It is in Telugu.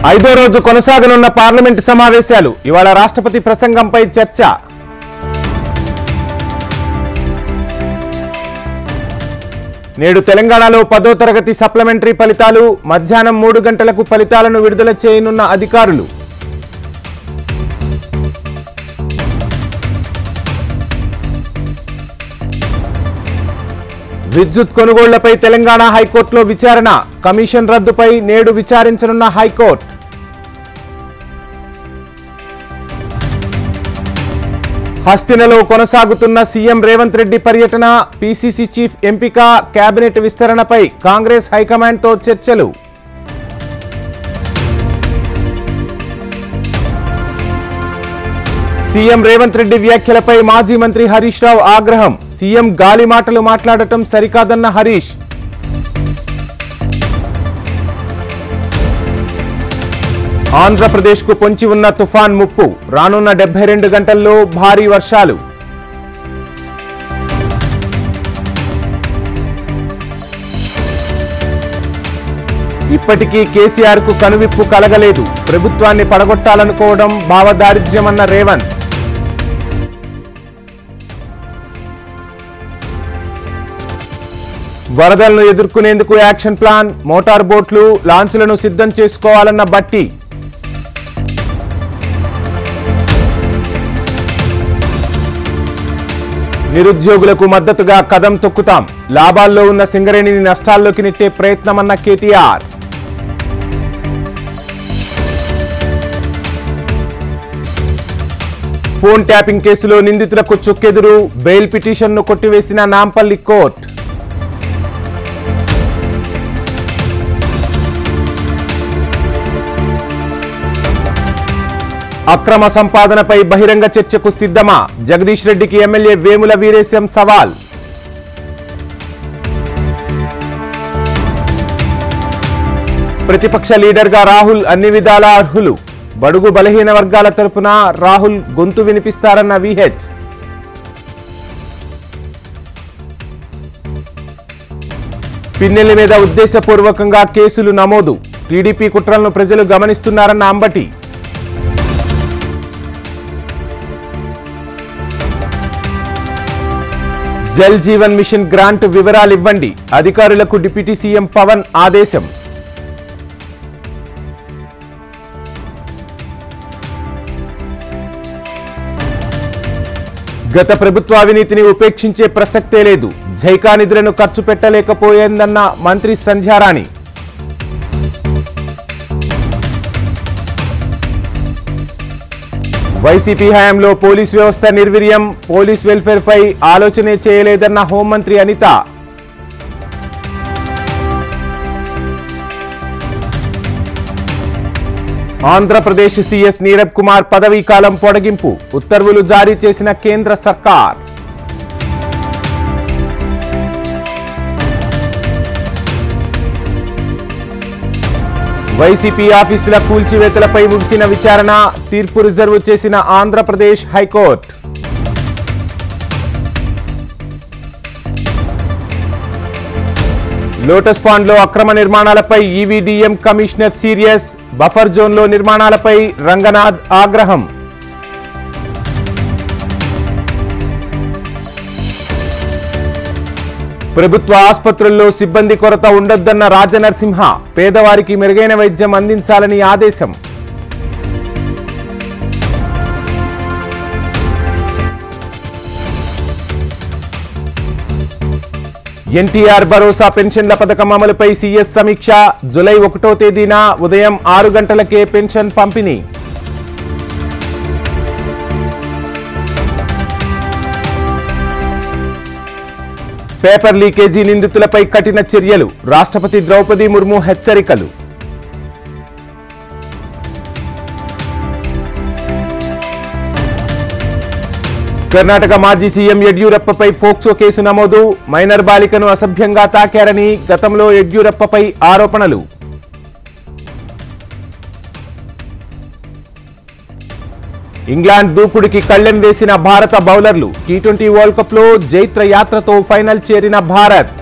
ఐదో రోజు కొనసాగనున్న పార్లమెంటు సమావేశాలు. ఇవాళ రాష్ట్రపతి ప్రసంగంపై చర్చ. నేడు తెలంగాణలో 10వ తరగతి సప్లిమెంటరీ ఫలితాలు. మధ్యాహ్నం 3 గంటలకు ఫలితాలను విడుదల చేయనున్న అధికారులు. విద్యుత్ కొనుగోళ్లపై తెలంగాణ హైకోర్టులో విచారణ. కమిషన్ రద్దుపై నేడు విచారించనున్న హైకోర్టు. హస్తినలో కొనసాగుతున్న సీఎం రేవంత్ రెడ్డి పర్యటన. పీసీసీ చీఫ్ ఎంపిక, కేబినెట్ విస్తరణపై కాంగ్రెస్ హైకమాండ్తో చర్చలు. సీఎం రేవంత్ రెడ్డి వ్యాఖ్యలపై మాజీ మంత్రి హరీష్ రావు ఆగ్రహం. సీఎం గాలి మాటలు మాట్లాడటం సరికాదన్న హరీష్. ఆంధ్రప్రదేశ్కు పొంచి ఉన్న తుఫాన్ ముప్పు. రానున్న 72 గంటల్లో భారీ వర్షాలు. ఇప్పటికీ కేసీఆర్కు కనువిప్పు కలగలేదు. ప్రభుత్వాన్ని పడగొట్టాలనుకోవడం భావదారిద్ర్యమన్న రేవంత్. వరదలను ఎదుర్కొనేందుకు యాక్షన్ ప్లాన్. మోటార్ బోట్లు, లాంచ్లను సిద్ధం చేసుకోవాలన్న బట్టి. నిరుద్యోగులకు మద్దతుగా కదం తొక్కుతాం. లాభాల్లో ఉన్న సింగరేణిని నష్టాల్లోకి నెట్టే ప్రయత్నమన్న కేటీఆర్. ఫోన్ ట్యాపింగ్ కేసులో నిందితులకు చుక్కెదురు. బెయిల్ పిటిషన్ను కొట్టివేసిన నాంపల్లి కోర్టు. అక్రమ సంపాదనపై బహిరంగ చర్చకు సిద్ధమా? జగదీష్ రెడ్డికి ఎమ్మెల్యే వేముల వీరేశం సవాల్. ప్రతిపక్ష లీడర్గా రాహుల్ అన్ని విధాలా అర్హులు. బడుగు బలహీన వర్గాల తరపున రాహుల్ గొంతు వినిపిస్తారన్న విహెచ్. పిన్నెల మీద ఉద్దేశపూర్వకంగా కేసులు నమోదు. టీడీపీ కుట్రలను ప్రజలు గమనిస్తున్నారన్న అంబటి. జల్ జీవన్ మిషన్ గ్రాంట్ వివరాలు ఇవ్వండి. అధికారులకు డిప్యూటీ సీఎం పవన్ ఆదేశం. గత ప్రభుత్వ అవినీతిని ఉపేక్షించే ప్రసక్తే లేదు. జైకా నిధులను ఖర్చు పెట్టలేకపోయిందన్న మంత్రి సంధ్యారాణి. వైసీపీ హయాంలో పోలీస్ వ్యవస్థ నిర్వీర్యం. పోలీస్ వెల్ఫేర్ పై ఆలోచనే చేయలేదన్న హోంమంత్రి అనిత. ఆంధ్రప్రదేశ్ సీఎస్ నీరబ్ కుమార్ పదవీ కాలం పొడిగింపు. ఉత్తర్వులు జారీ చేసిన కేంద్ర సర్కార్. వైసీపీ ఆఫీసుల కూల్చివేతలపై ముగిసిన విచారణ. తీర్పు రిజర్వ్ చేసిన ఆంధ్రప్రదేశ్ హైకోర్టు. లోటస్ పాండ్లో అక్రమ నిర్మాణాలపై ఈవీడీఎం కమిషనర్ సీరియస్. బఫర్ జోన్లో నిర్మాణాలపై రంగనాథ్ ఆగ్రహం. ప్రభుత్వ ఆసుపత్రుల్లో సిబ్బంది కొరత ఉండొద్దన్న రాజనరసింహ. పేదవారికి మెరుగైన వైద్యం అందించాలని ఆదేశం. ఎన్టీఆర్ భరోసా పెన్షన్ల పథకం అమలుపై సీఎస్ సమీక్ష. జూలై 1వ తేదీన ఉదయం 6 గంటలకే పెన్షన్ పంపిణీ. పేపర్ లీకేజీ నిందితులపై కఠిన చర్యలు. రాష్ట్రపతి ద్రౌపది ముర్ము హెచ్చరికలు. కర్ణాటక మాజీ సీఎం యడ్యూరప్పపై ఫోక్సో కేసు నమోదు. మైనర్ బాలికను అసభ్యంగా తాకారని గతంలో యడ్యూరప్పపై ఆరోపణలు. ఇంగ్లాండ్ దూకుడికి కళ్లెం వేసిన భారత బౌలర్లు. టీ20 వరల్డ్ కప్ లో జైత్ర యాత్రతో ఫైనల్ చేరిన భారత్.